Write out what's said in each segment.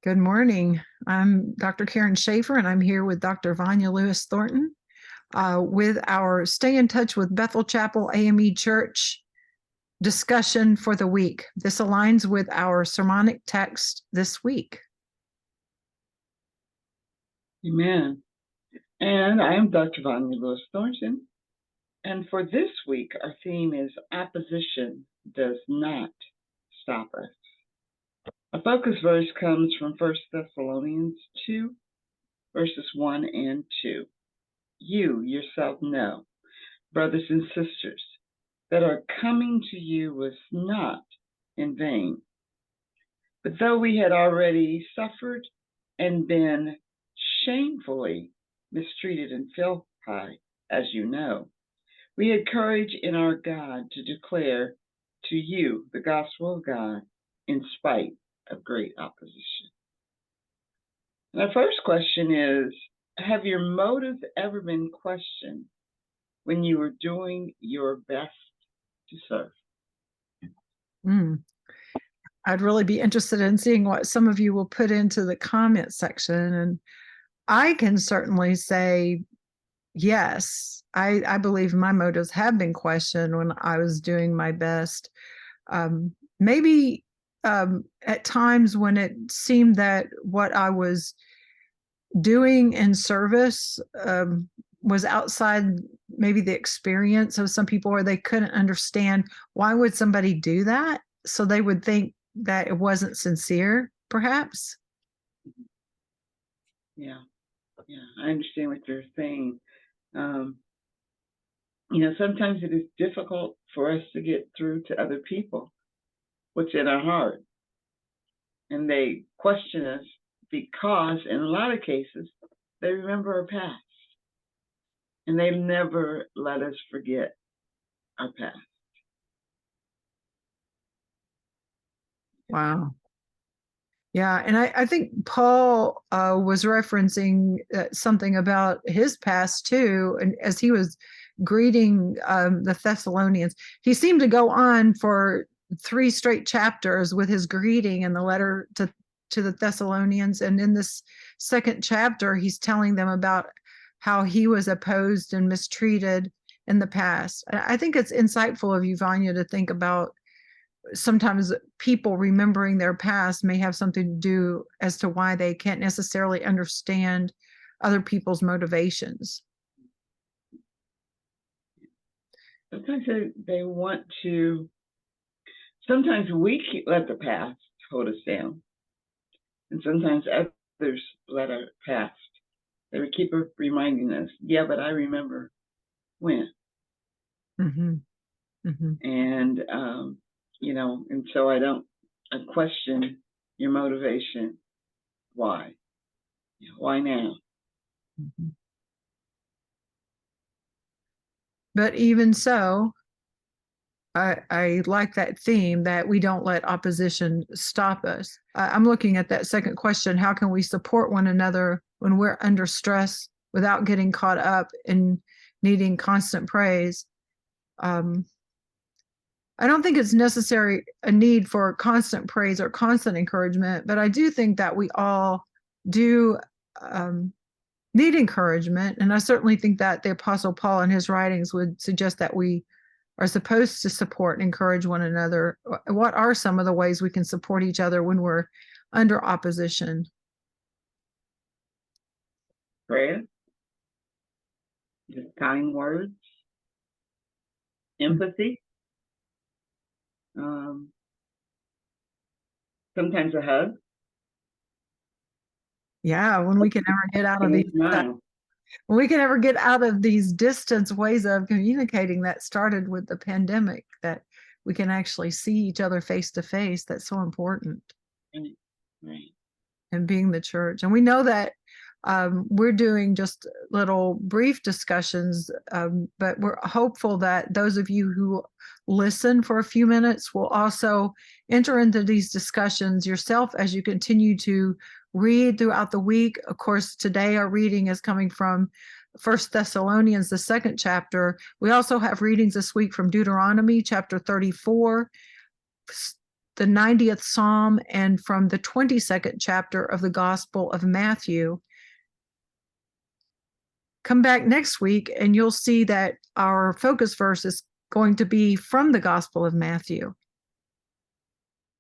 Good morning. I'm Dr. Karen Schaefer, and I'm here with Dr. Vanya Lewis Thornton with our Stay in Touch with Bethel Chapel AME Church discussion for the week. This aligns with our sermonic text this week. Amen. And I'm Dr. Vanya Lewis Thornton. And for this week, our theme is Opposition Does Not Stop Us. Our focus verse comes from 1 Thessalonians 2, verses 1 and 2. You yourself know, brothers and sisters, that our coming to you was not in vain. But though we had already suffered and been shamefully mistreated in Philippi, as you know, we had courage in our God to declare to you the gospel of God in spite of great opposition. And our first question is, have your motives ever been questioned when you were doing your best to serve? I'd really be interested in seeing what some of you will put into the comment section. And I can certainly say, yes, I believe my motives have been questioned when I was doing my best. Maybe at times when it seemed that what I was doing in service was outside maybe the experience of some people, or they couldn't understand why would somebody do that. So they would think that it wasn't sincere, perhaps. Yeah, I understand what you're saying. Sometimes it is difficult for us to get through to other people what's in our heart. And they question us because, in a lot of cases, they remember our past. And they never let us forget our past. Wow. Yeah, and I think Paul was referencing something about his past too, and as he was greeting the Thessalonians, he seemed to go on for 3 straight chapters with his greeting in the letter to the Thessalonians, and in this second chapter, he's telling them about how he was opposed and mistreated in the past. I think it's insightful of you, Vanya, to think about sometimes people remembering their past may have something to do as to why they can't necessarily understand other people's motivations. Sometimes they want to, sometimes we let the past hold us down. And sometimes others let our past. They would keep reminding us, yeah, but I remember when. Mm-hmm. Mm-hmm. And, and so I question your motivation. Why? Why now? Mm-hmm. But even so, I like that theme that we don't let opposition stop us. I'm looking at that second question. How can we support one another when we're under stress without getting caught up in needing constant praise? I don't think it's necessary a need for constant praise or constant encouragement, but I do think that we all do need encouragement. And I certainly think that the Apostle Paul in his writings would suggest that we are supposed to support and encourage one another. What are some of the ways we can support each other when we're under opposition? Prayer, just kind words, empathy, sometimes a hug. Yeah, when we can ever get out of these when we can ever get out of these distance ways of communicating that started with the pandemic, that we can actually see each other face to face. That's so important. Right. And being the church. And we know that we're doing just little brief discussions, but we're hopeful that those of you who listen for a few minutes will also enter into these discussions yourself as you continue to read throughout the week. Of course, today our reading is coming from 1 Thessalonians, the 2nd chapter. We also have readings this week from Deuteronomy chapter 34, the 90th Psalm and from the 22nd chapter of the Gospel of Matthew. Come back next week and you'll see that our focus verse is going to be from the Gospel of Matthew.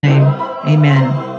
Amen.